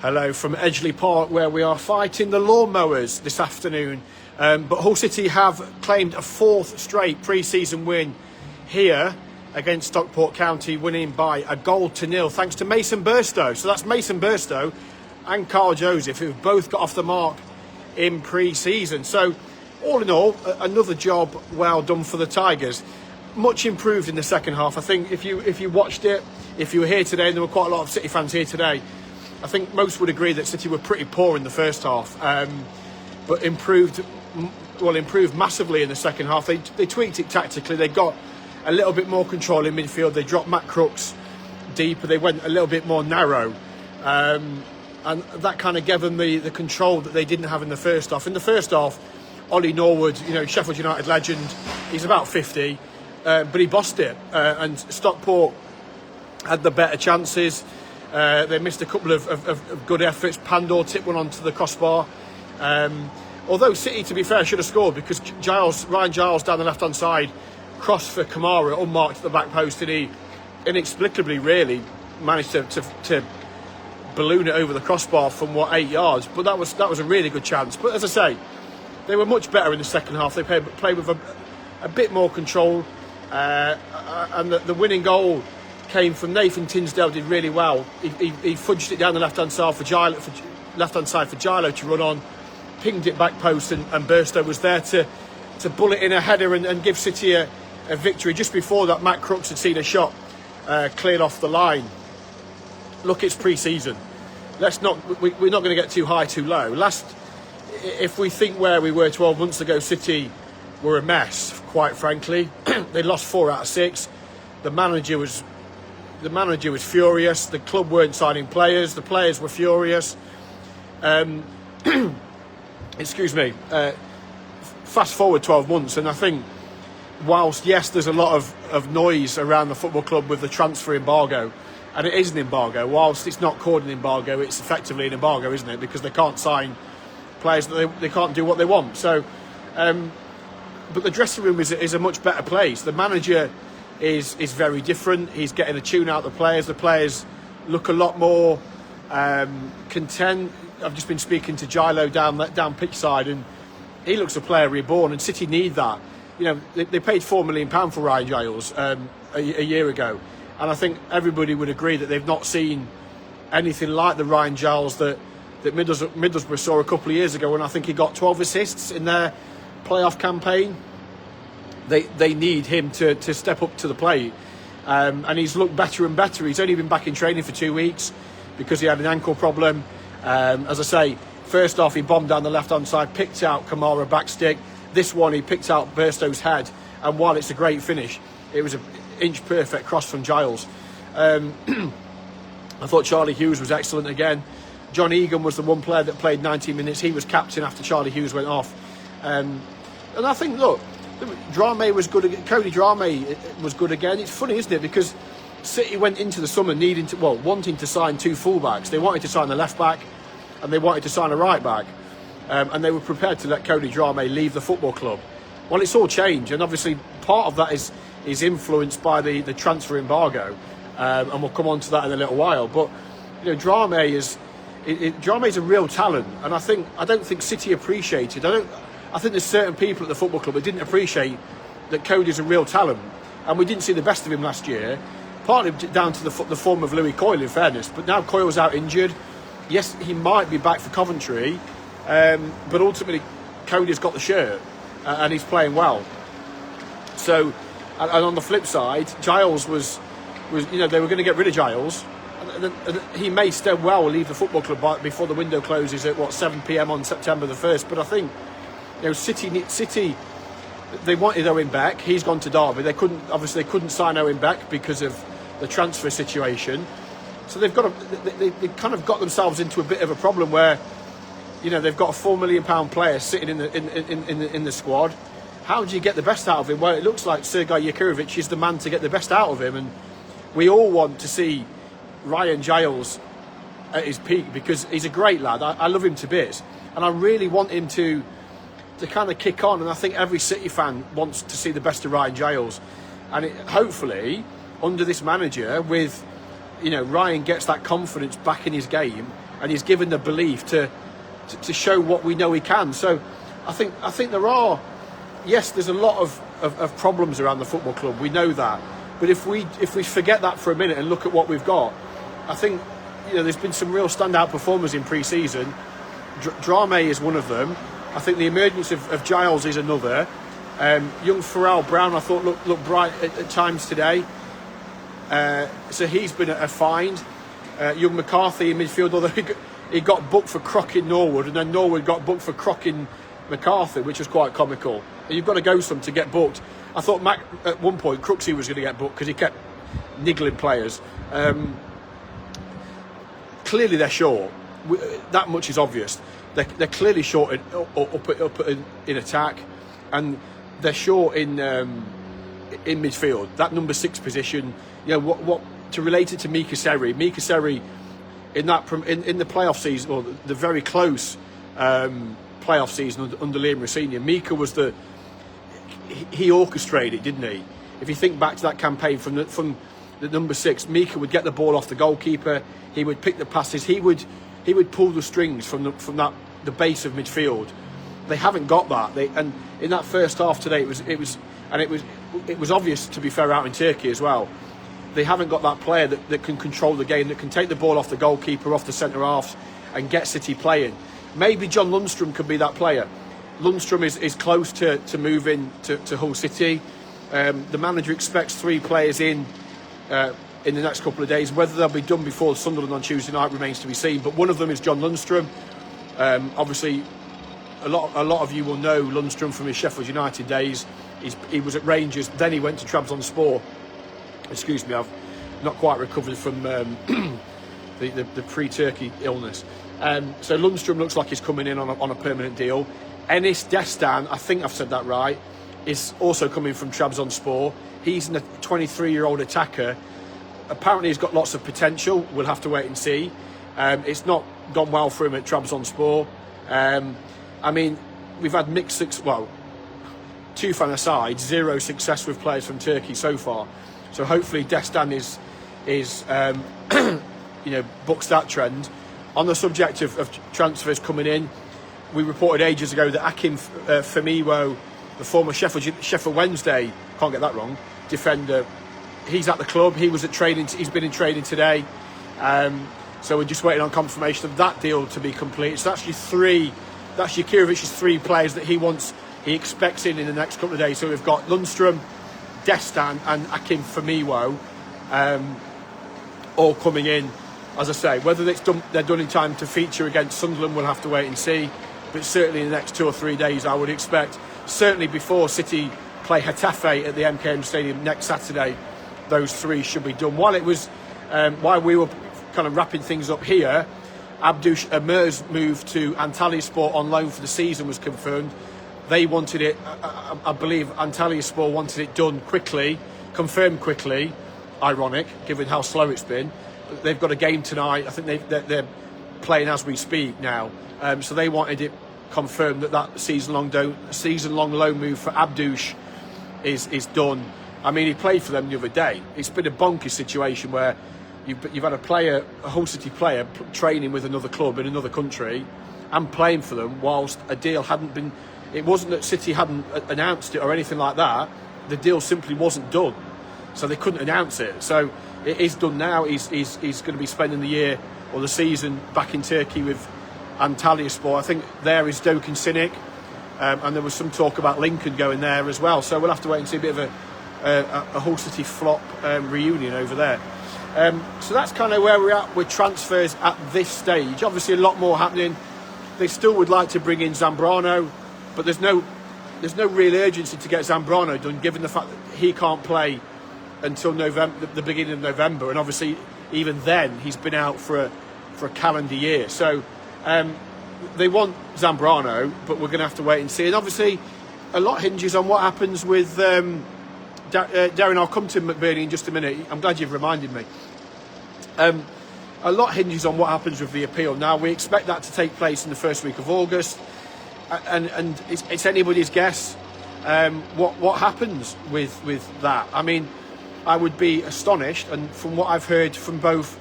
Hello from Edgeley Park, where we are fighting the lawnmowers this afternoon. But Hull City have claimed a fourth straight pre-season win here against Stockport County, winning by 1-0 thanks to Mason Burstow. So that's Mason Burstow and Carl Joseph, who've both got off the mark in pre-season. So all in all, another job well done for the Tigers. Much improved in the second half. I think if you watched it, if you were here today, and there were quite a lot of City fans here today, I think most would agree that City were pretty poor in the first half, but improved massively in the second half. They tweaked it tactically. They got a little bit more control in midfield. They dropped Matt Crooks deeper. They went a little bit more narrow, and that kind of gave them the control that they didn't have in the first half. In the first half, Ollie Norwood, Sheffield United legend, he's about 50, but he bossed it, and Stockport had the better chances. They missed a couple of good efforts. Pandor tipped one onto the crossbar. Although City, to be fair, should have scored, because Ryan Giles down the left-hand side crossed for Kamara unmarked at the back post, and he inexplicably really managed to balloon it over the crossbar from 8 yards. But that was a really good chance. But as I say, they were much better in the second half. They played with a bit more control, and the winning goal came from Nathan Tinsdale. Did really well. He fudged it down the left-hand side for Gilo to run on, pinged it back post, and Burstow was there to bullet in a header and give City a victory. Just before that, Matt Crooks had seen a shot cleared off the line. Look, it's pre-season. We're not going to get too high, too low. If we think where we were 12 months ago, City were a mess, quite frankly. They lost 4 out of 6. The manager was furious. The club weren't signing players. The players were furious. Excuse me. Fast forward 12 months, and I think whilst, yes, there's a lot of noise around the football club with the transfer embargo, and it is an embargo. Whilst it's not called an embargo, it's effectively an embargo, isn't it? Because they can't sign players, that they can't do what they want. So, but the dressing room is a much better place. The manager is very different. He's getting a tune out of the players. The players look a lot more content. I've just been speaking to Gilo down pitch side, and he looks a player reborn, and City need that. They paid £4 million for Ryan Giles a year ago, and I think everybody would agree that they've not seen anything like the Ryan Giles that Middlesbrough saw a couple of years ago, when I think he got 12 assists in their playoff campaign. They need him to step up to the plate, and he's looked better and better. He's only been back in training for 2 weeks because he had an ankle problem. As I say, first off, he bombed down the left-hand side, picked out Kamara back stick. This one, he picked out Burstow's head, and while it's a great finish, it was an inch-perfect cross from Giles. I thought Charlie Hughes was excellent again. John Egan was the one player that played 90 minutes. He was captain after Charlie Hughes went off. And I think, look, Drame was good. Cody Drame was good again. It's funny, isn't it? Because City went into the summer wanting to sign 2 fullbacks. They wanted to sign a left back, and they wanted to sign a right back, and they were prepared to let Cody Drame leave the football club. Well, it's all changed, and obviously part of that is influenced by the transfer embargo, and we'll come on to that in a little while. But Drame is a real talent, and I don't think City appreciated. I think there's certain people at the football club that didn't appreciate that Cody's a real talent, and we didn't see the best of him last year, partly down to the form of Louis Coyle, in fairness. But now Coyle's out injured. Yes, he might be back for Coventry, but ultimately Cody's got the shirt, and he's playing well. So, and on the flip side, Giles was they were going to get rid of Giles, and he may still well leave the football club before the window closes at 7 p.m. on September the 1st. But I think City, they wanted Owen Beck. He's gone to Derby. They couldn't sign Owen Beck because of the transfer situation. So they kind of got themselves into a bit of a problem where, they've got a £4 million player sitting in the squad. How do you get the best out of him? Well, it looks like Sergei Yakurovich is the man to get the best out of him, and we all want to see Ryan Giles at his peak, because he's a great lad. I love him to bits, and I really want him to kind of kick on, and I think every City fan wants to see the best of Ryan Giles, and hopefully under this manager, with Ryan gets that confidence back in his game, and he's given the belief to show what we know he can. So I think there are, yes, there's a lot of problems around the football club. We know that, but if we forget that for a minute and look at what we've got, I think, you know, there's been some real standout performers in pre-season. Drame is one of them. I think the emergence of Giles is another. Young Farrell Brown, I thought looked bright at times today. So he's been a find. Young McCarthy in midfield, although he got booked for crocking Norwood, and then Norwood got booked for crocking McCarthy, which was quite comical. You've got to go some to get booked. I thought Mac, at one point Crooksey was going to get booked because he kept niggling players. Clearly they're short. That much is obvious. They're clearly short in attack, and they're short in midfield. That number 6 position. You know what to relate it to Mika Seri. Mika Seri in the playoff season, or the very close playoff season under Liam Rossini. Mika was he orchestrated it, didn't he? If you think back to that campaign from the number 6, Mika would get the ball off the goalkeeper. He would pick the passes. He would pull the strings from the base of midfield. They haven't got that. And in that first half today, it was obvious, to be fair, out in Turkey as well. They haven't got that player that can control the game, that can take the ball off the goalkeeper, off the centre halves, and get City playing. Maybe John Lundstram could be that player. Lundstram is close to moving to Hull City. The manager expects 3 players in the next couple of days. Whether they'll be done before Sunderland on Tuesday night remains to be seen. But one of them is John Lundstram. Obviously, a lot of you will know Lundstram from his Sheffield United days. He was at Rangers, then he went to Trabzonspor. Excuse me, I've not quite recovered from the pre-Turkey illness. So Lundstram looks like he's coming in on a permanent deal. Enis Destan, I think I've said that right, is also coming from Trabzonspor. He's a 23-year-old attacker. Apparently he's got lots of potential. We'll have to wait and see. It's not gone well for him at Trabzonspor. I mean, we've had mixed Tufan aside, 0 success with players from Turkey so far. So hopefully Destan is bucks that trend. On the subject of transfers coming in, we reported ages ago that Akim Femiwo, the former Sheffield Wednesday, can't get that wrong, defender, he's at the club. He's been in training today. So we're just waiting on confirmation of that deal to be complete. So that's Jakirovic's 3 players that he expects in the next couple of days. So we've got Lundstram, Destan and Akim Femiwo all coming in. As I say, whether they're done in time to feature against Sunderland, we'll have to wait and see. But certainly in the next 2 or 3 days, I would expect, certainly before City play Getafe at the MKM Stadium next Saturday, those 3 should be done. While we were kind of wrapping things up here, Abdoush Amir's move to Antalyaspor on loan for the season was confirmed. They wanted it, I believe Antalyaspor wanted it done quickly, confirmed quickly. Ironic, given how slow it's been. But they've got a game tonight. I think they're playing as we speak now. So they wanted it confirmed that season-long loan move for Abdoush is done. I mean, he played for them the other day. It's been a bonkers situation where you've had a Hull City player training with another club in another country and playing for them whilst a deal hadn't been. It wasn't that City hadn't announced it or anything like that. The deal simply wasn't done, so they couldn't announce it. So it is done now. He's going to be spending the year or the season back in Turkey with Antalyaspor. I think there is Dokin Sinek, and there was some talk about Lincoln going there as well. So we'll have to wait and see a bit of a Hull City flop reunion over there. So that's kind of where we're at with transfers at this stage. Obviously, a lot more happening. They still would like to bring in Zambrano, but there's no real urgency to get Zambrano done, given the fact that he can't play until November, the beginning of November, and obviously even then he's been out for a calendar year. So they want Zambrano, but we're going to have to wait and see. And obviously, a lot hinges on what happens with Darren. I'll come to McBurney in just a minute. I'm glad you've reminded me. A lot hinges on what happens with the appeal. Now, we expect that to take place in the first week of August, and it's anybody's guess what happens with that. I mean, I would be astonished, and from what I've heard from both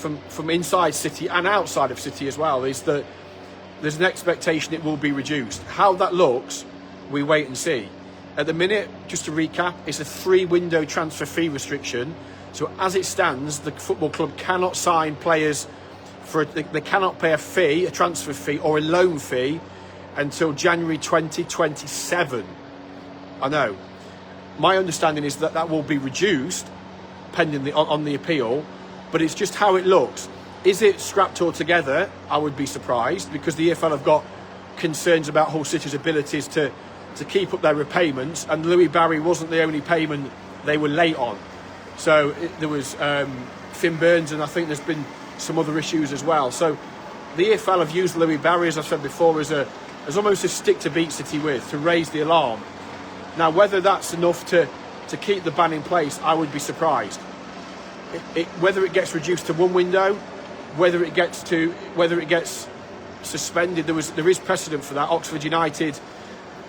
from inside City and outside of City as well, is that there's an expectation it will be reduced. How that looks, we wait and see. At the minute, just to recap, it's a 3-window transfer fee restriction. So as it stands, the football club cannot sign players they cannot pay a fee, a transfer fee or a loan fee until January 2027. I know. My understanding is that will be reduced pending on the appeal, but it's just how it looks. Is it scrapped altogether? I would be surprised, because the EFL have got concerns about Hull City's abilities to keep up their repayments, and Louis Barry wasn't the only payment they were late on. So there was Finn Burns, and I think there's been some other issues as well. So the EFL have used Louis Barry, as I've said before, as almost a stick to beat City with, to raise the alarm. Now, whether that's enough to keep the ban in place, I would be surprised. Whether it gets reduced to 1 window, whether it gets suspended, there is precedent for that. Oxford United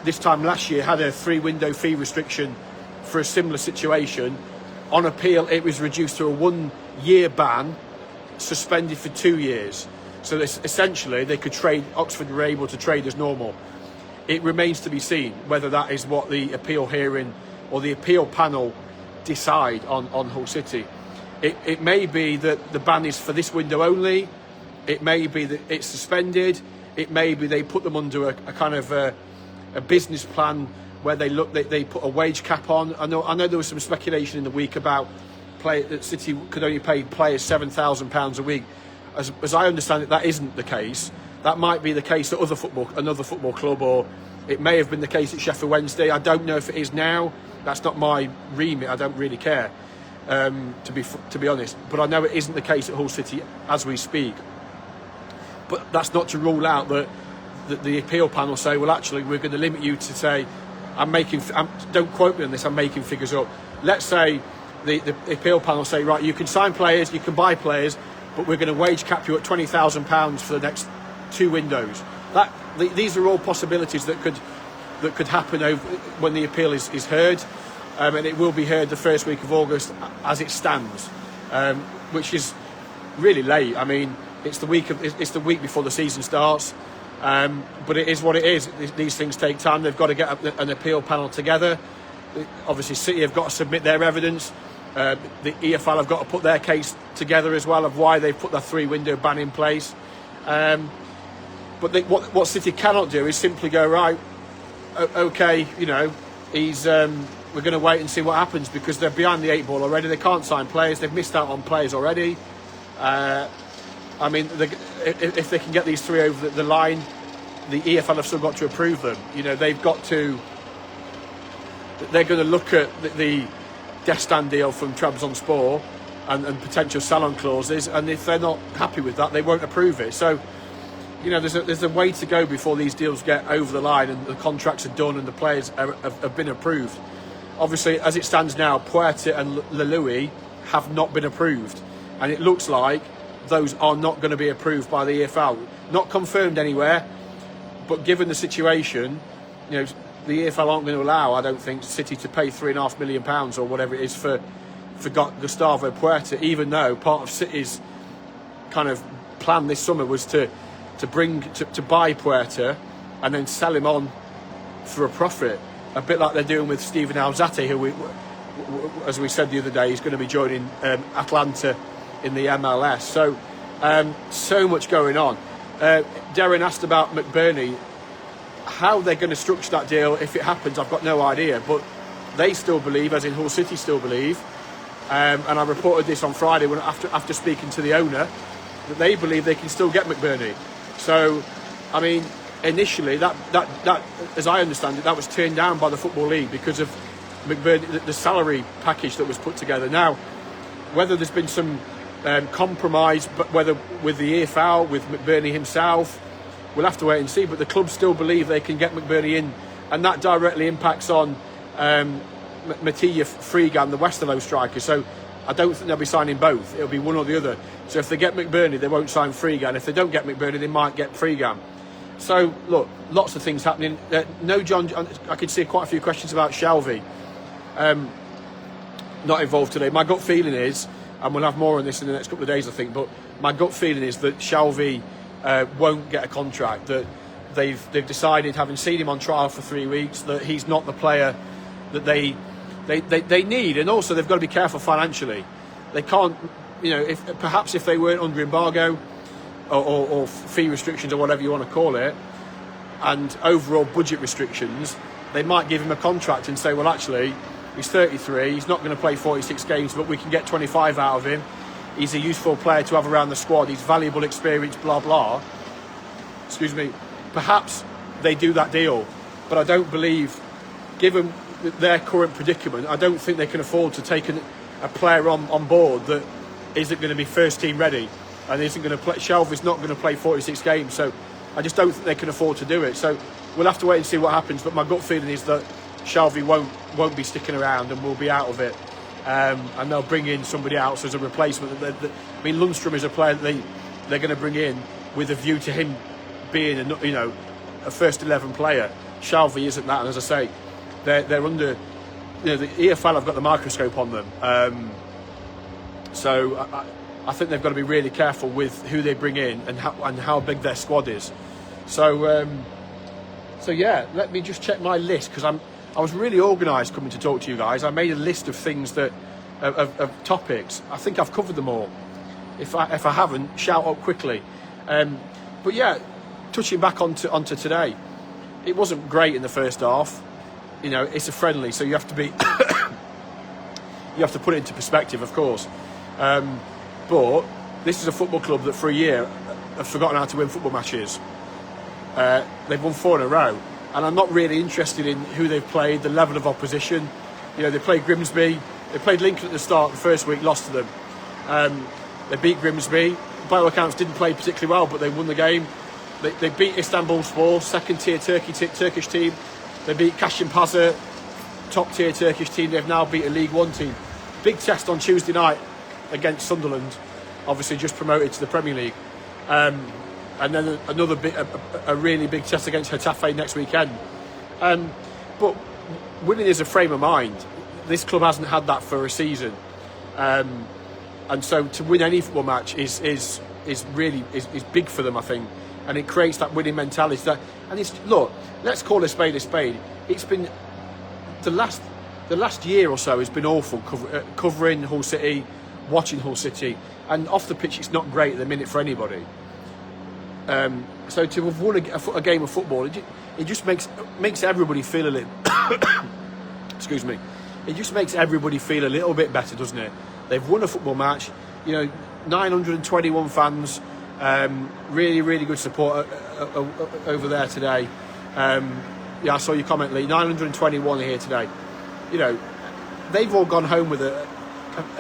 this time last year had a 3-window fee restriction for a similar situation. On appeal, it was reduced to a 1-year ban, suspended for 2 years. So essentially, they could trade. Oxford were able to trade as normal. It remains to be seen whether that is what the appeal hearing or the appeal panel decide on Hull City. It may be that the ban is for this window only. It may be that it's suspended. It may be they put them under a kind of a business plan where they put a wage cap on. I know there was some speculation in the week about that City could only pay players £7,000 a week. As I understand it, that isn't the case. That might be the case at another football club, or it may have been the case at Sheffield Wednesday. I don't know if it is now. That's not my remit. I don't really care, to be honest. But I know it isn't the case at Hull City as we speak. But that's not to rule out that the appeal panel say, well, actually, we're going to limit you to say, don't quote me on this, I'm making figures up. Let's say the appeal panel say, right, you can sign players, you can buy players, but we're going to wage cap you at £20,000 for the next 2 windows. These are all possibilities that could happen when the appeal is heard, and it will be heard the first week of August as it stands, which is really late. I mean, it's the week before the season starts, but it is what it is. These things take time. They've got to get an appeal panel together. Obviously, City have got to submit their evidence. The EFL have got to put their case together as well of why they've put that 3-window ban in place. But what City cannot do is simply go, right, okay, we're going to wait and see what happens, because they're behind the 8 ball already. They can't sign players. They've missed out on players already. I mean, if they can get these 3 over the line, the EFL have still got to approve them. They're going to look at the Destan deal from Trabzonspor and potential sell-on clauses, and if they're not happy with that, they won't approve it. So, there's a way to go before these deals get over the line and the contracts are done and the players have been approved. Obviously, as it stands now, Puerta and Lalui have not been approved, and it looks like those are not going to be approved by the EFL. Not confirmed anywhere, but given the situation, the EFL aren't going to allow, I don't think, City to pay £3.5 million or whatever it is for Gustavo Puerta, even though part of City's kind of plan this summer was to buy Puerta and then sell him on for a profit, a bit like they're doing with Steven Alzate, who as we said the other day, is going to be joining Atlanta in the MLS. So much going on. Darren asked about McBurney. How they're going to structure that deal if it happens, I've got no idea, but they still believe, as in Hull City still believe, and I reported this on Friday after speaking to the owner, that they believe they can still get McBurney. So, I mean, initially that as I understand it, that was turned down by the Football League because of McBurney, the salary package that was put together. Now, whether there's been some compromise, but whether with the EFL, with McBurney himself, we'll have to wait and see. But the club still believe they can get McBurney in, and that directly impacts on Matija Freegan, the Westerlo striker. So I don't think they'll be signing both. It'll be one or the other. So if they get McBurney, they won't sign Freegan. If they don't get McBurney, they might get Freegan. So look, lots of things happening. No, John, I could see quite a few questions about Shelvey. Not involved today. My gut feeling is, and we'll have more on this in the next couple of days, I think. But my gut feeling is that Shelvey won't get a contract. That they've decided, having seen him on trial for 3 weeks, that he's not the player that they need, and also they've got to be careful financially. They can't, if they weren't under embargo or fee restrictions or whatever you want to call it, and overall budget restrictions, they might give him a contract and say, well, actually, he's 33, he's not going to play 46 games, but we can get 25 out of him. He's a useful player to have around the squad. He's valuable experience, blah, blah. Excuse me. Perhaps they do that deal, but I don't believe, given their current predicament, I don't think they can afford to take a player on board that isn't going to be first team ready and isn't going to play. Shelvey's not going to play 46 games, so I just don't think they can afford to do it. So we'll have to wait and see what happens. But my gut feeling is that Shelvey won't be sticking around and will be out of it, and they'll bring in somebody else as a replacement. I mean, Lundstrom is a player that they're going to bring in with a view to him being a first 11 player. Shelvey isn't that, and as I say, they're under, the EFL have got the microscope on them, so I think they've got to be really careful with who they bring in and how big their squad is. So yeah, let me just check my list, because I was really organised coming to talk to you guys. I made a list of things of topics. I think I've covered them all. If I haven't, shout up quickly. But yeah, touching back onto today, it wasn't great in the first half. It's a friendly, so you have to be you have to put it into perspective, of course. But this is a football club that for a year have forgotten how to win football matches. They've won 4 in a row, and I'm not really interested in who they've played, the level of opposition. They played Grimsby, they played Lincoln at the start. The first week, lost to them. They beat Grimsby. By all accounts, didn't play particularly well, but they won the game. They beat Istanbulspor, second-tier Turkish team. They beat Kasımpaşa, top-tier Turkish team. They've now beat a League One team. Big test on Tuesday night against Sunderland, obviously just promoted to the Premier League. And then another a really big test against Getafe next weekend. But winning is a frame of mind. This club hasn't had that for a season. And so to win any football match is really big for them, I think. And it creates that winning mentality. Look, let's call a spade a spade. It's been the last year or so has been awful covering Hull City, watching Hull City, and off the pitch it's not great at the minute for anybody. So to have won a game of football, it just makes everybody feel a little. Excuse me. It just makes everybody feel a little bit better, doesn't it? They've won a football match. 921 fans. Really, really good support over there today. I saw your comment, Lee. 921 here today. They've all gone home with a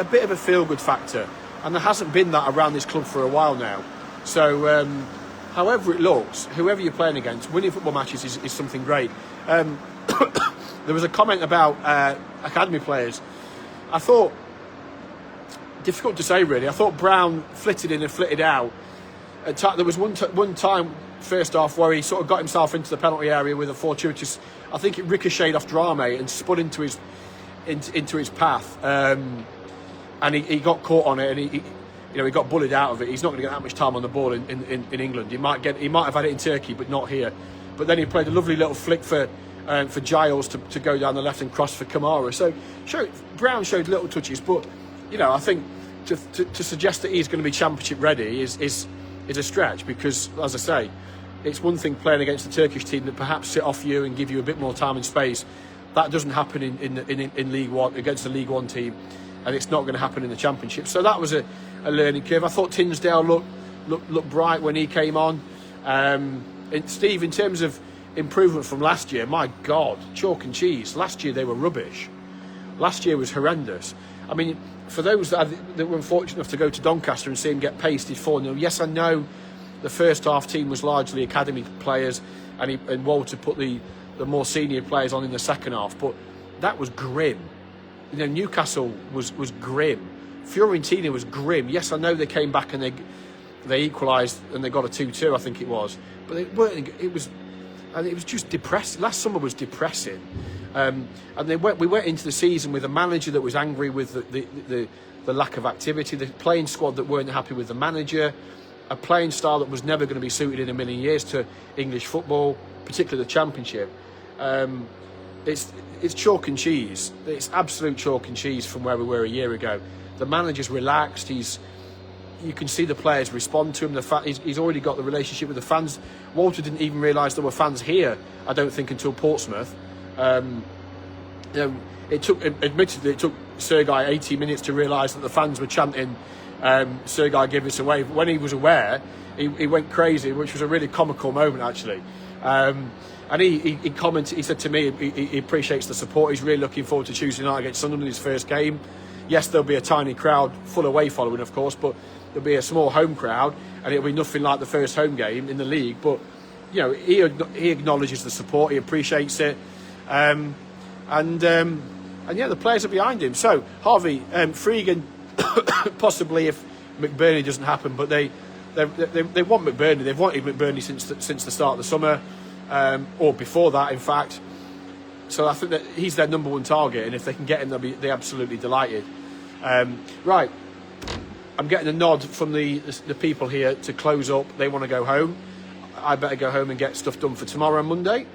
bit of a feel-good factor, and there hasn't been that around this club for a while now. So, however it looks, whoever you're playing against, winning football matches is something great. There was a comment about academy players. I thought, difficult to say really. I thought Brown flitted in and flitted out. There was one time first half where he sort of got himself into the penalty area with a fortuitous. I think it ricocheted off Drame and spun into his path, and he got caught on it, and he got bullied out of it. He's not going to get that much time on the ball in England. He might have had it in Turkey, but not here. But then he played a lovely little flick for Giles to go down the left and cross for Kamara. So Brown showed little touches, but I think to suggest that he's going to be championship ready is a stretch, because, as I say, it's one thing playing against a Turkish team that perhaps sit off you and give you a bit more time and space. That doesn't happen in League One against a League One team, and it's not going to happen in the Championship. So that was a learning curve. I thought Tinsdale looked bright when he came on. And Steve, in terms of improvement from last year, my God, chalk and cheese. Last year they were rubbish. Last year was horrendous. I mean, for those that were unfortunate enough to go to Doncaster and see him get pasted 4-0, yes, I know the first half team was largely academy players, and Walter put the more senior players on in the second half, but that was grim. Newcastle was grim. Fiorentina was grim. Yes, I know they came back and they equalised and they got a 2-2, I think it was, but they weren't. It was just depressing. Last summer was depressing. And we went into the season with a manager that was angry with the the lack of activity, the playing squad that weren't happy with the manager, a playing style that was never going to be suited in a million years to English football, particularly the Championship. It's chalk and cheese. It's absolute chalk and cheese from where we were a year ago. The manager's relaxed. You can see the players respond to him. He's already got the relationship with the fans. Walter didn't even realise there were fans here, I don't think, until Portsmouth. Admittedly, it took Sergei 80 minutes to realise that the fans were chanting Sergei, give us away. But when he was aware, he went crazy, which was a really comical moment, actually. And he commented, he said to me, he appreciates the support. He's really looking forward to Tuesday night against Sunderland in his first game. Yes, there'll be a tiny crowd, full away following, of course, but there'll be a small home crowd, and it'll be nothing like the first home game in the league. But, you know, he acknowledges the support, he appreciates it. And yeah, the players are behind him. So, Harvey, Freegan, possibly if McBurney doesn't happen, but they want McBurney. They've wanted McBurney since the start of the summer, or before that, in fact. So I think that he's their number one target, and if they can get him, they're absolutely delighted. Right, I'm getting a nod from the people here to close up. They want to go home. I better go home and get stuff done for tomorrow and Monday.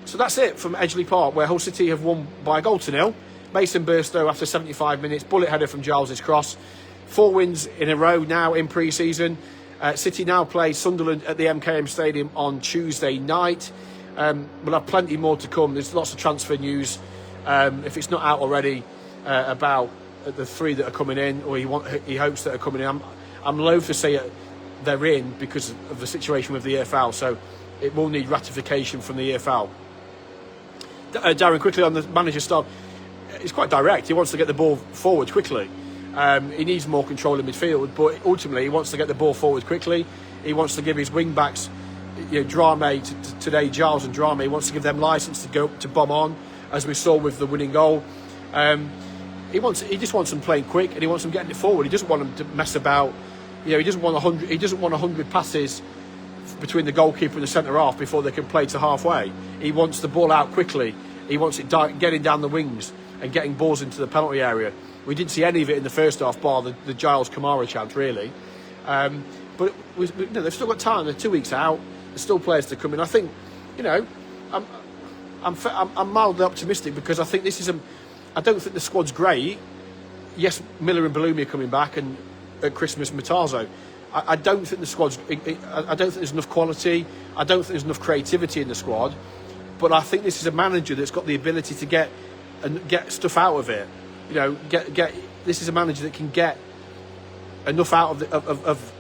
So that's it from Edgeley Park, where Hull City have won by a goal to nil. Mason Burstow after 75 minutes, bullet header from Giles's cross. 4 wins in a row now in pre-season. City now play Sunderland at the MKM Stadium on Tuesday night. We'll have plenty more to come. There's lots of transfer news, if it's not out already, about the 3 that are coming in, or he hopes that are coming in. I'm loath to say they're in because of the situation with the EFL, so it will need ratification from the EFL. Darren, quickly on the manager's style, it's quite direct. He wants to get the ball forward quickly. He needs more control in midfield, but ultimately he wants to get the ball forward quickly. He wants to give his wing backs, Drame today, Giles and Drame, he wants to give them licence to go to bomb on, as we saw with the winning goal. He just wants them playing quick, and he wants them getting it forward. He doesn't want them to mess about. He doesn't want 100. He doesn't want 100 passes between the goalkeeper and the centre half before they can play to halfway. He wants the ball out quickly. He wants it getting down the wings and getting balls into the penalty area. We didn't see any of it in the first half, bar the Giles Kamara chance, really. But they've still got time. They're 2 weeks out. There's still players to come in. I think, I'm mildly optimistic because I think I don't think the squad's great. Yes, Miller and Bellumi are coming back, and at Christmas, Matazo. I don't think the squad's. I don't think there's enough quality. I don't think there's enough creativity in the squad. But I think this is a manager that's got the ability to get stuff out of it. This is a manager that can get enough out of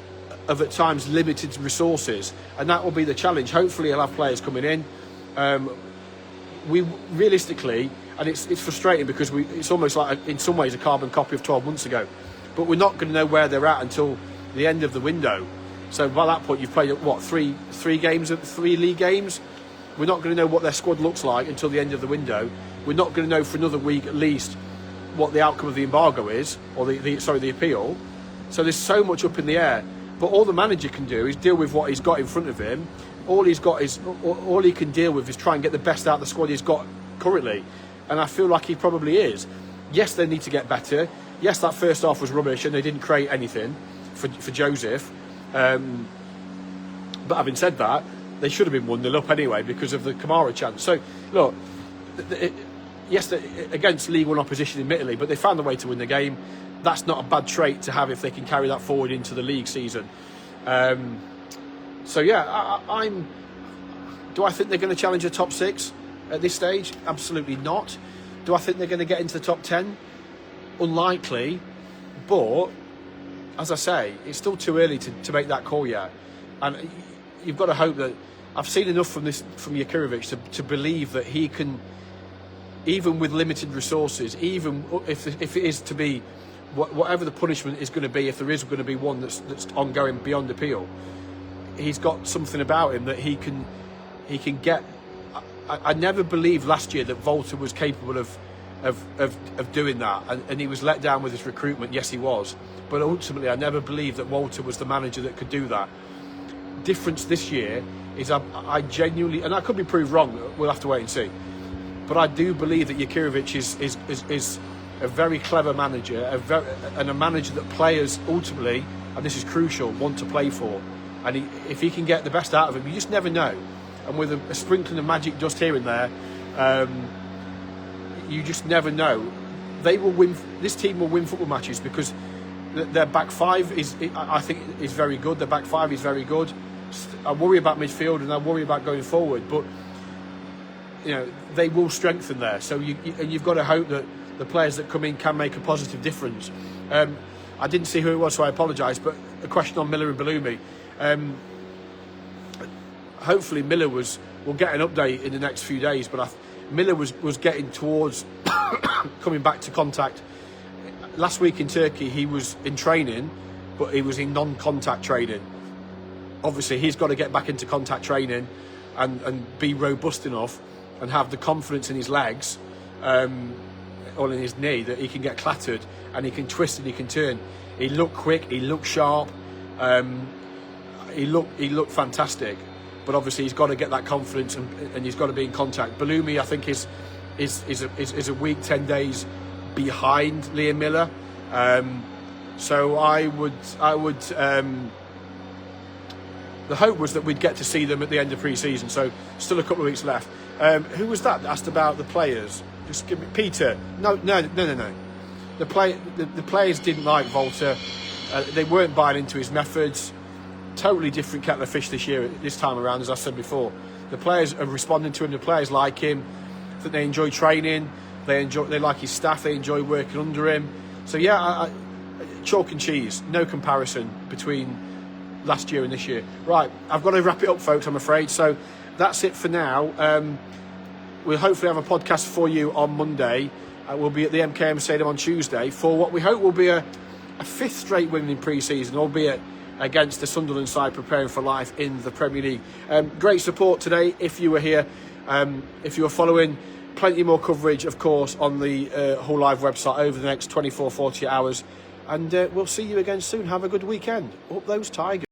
at times limited resources, and that will be the challenge. Hopefully he'll have players coming in. We realistically, and it's frustrating because it's almost like in some ways a carbon copy of 12 months ago, but we're not going to know where they're at until the end of the window. So by that point you've played three league games. We're not going to know what their squad looks like until the end of the window. We're not going to know for another week at least what the outcome of the embargo is, or the appeal. So there's so much up in the air. But all the manager can do is deal with what he's got in front of him. All he can deal with is try and get the best out of the squad he's got currently. And I feel like he probably is. Yes, they need to get better. Yes, that first half was rubbish and they didn't create anything for Joseph. But having said that, they should have been 1-0 up anyway because of the Kamara chance. So, look, yes, against League One opposition, admittedly, but they found a way to win the game. That's not a bad trait to have if they can carry that forward into the league season. So yeah, do I think they're going to challenge the top 6 at this stage? Absolutely not. Do I think they're going to get into the top 10? Unlikely. But as I say, it's still too early to make that call yet. And you've got to hope that I've seen enough from Jakirovic to believe that he can, even with limited resources, even if it is to be whatever the punishment is going to be, if there is going to be one that's ongoing beyond appeal, he's got something about him that he can get. I never believed last year that Volta was capable of doing that, and he was let down with his recruitment. Yes, he was, but ultimately I never believed that Walter was the manager that could do that. Difference this year is I genuinely, and I could be proved wrong, we'll have to wait and see, but I do believe that Jakirovic is a very clever manager, and a manager that players ultimately, and this is crucial, want to play for. And if he can get the best out of him, you just never know. And with a sprinkling of magic dust here and there, you just never know. They will win. This team will win football matches because their back five I think, is very good. Their back five is very good. I worry about midfield and I worry about going forward, but they will strengthen there. So you've got to hope that the players that come in can make a positive difference. I didn't see who it was, so I apologise. But a question on Miller and Bellumi. Hopefully Miller will get an update in the next few days, but Miller was getting towards coming back to contact. Last week in Turkey he was in training, but he was in non-contact training. Obviously he's got to get back into contact training and be robust enough and have the confidence in his legs or in his knee that he can get clattered and he can twist and he can turn. He looked quick, he looked sharp, he looked fantastic. But obviously he's got to get that confidence and he's got to be in contact. Bellumi, I think, is a week, 10 days behind Liam Miller. So I would. The hope was that we'd get to see them at the end of pre-season. So still a couple of weeks left. Who was that asked about the players? Just give me Peter. No. The players didn't like Volta. They weren't buying into his methods. Totally different kettle of fish this time around, as I said before. The players are responding to him. The players like him. I think they enjoy training. They like his staff. They enjoy working under him. So yeah, chalk and cheese. No comparison between last year and this year. Right, I've got to wrap it up, folks, I'm afraid. So that's it for now. We'll hopefully have a podcast for you on Monday. We'll be at the MKM Stadium on Tuesday for what we hope will be a fifth straight win in pre-season, albeit against the Sunderland side preparing for life in the Premier League. Great support today if you were here. If you were following, plenty more coverage, of course, on the Hull Live website over the next 24, 48 hours. And we'll see you again soon. Have a good weekend. Up those Tigers.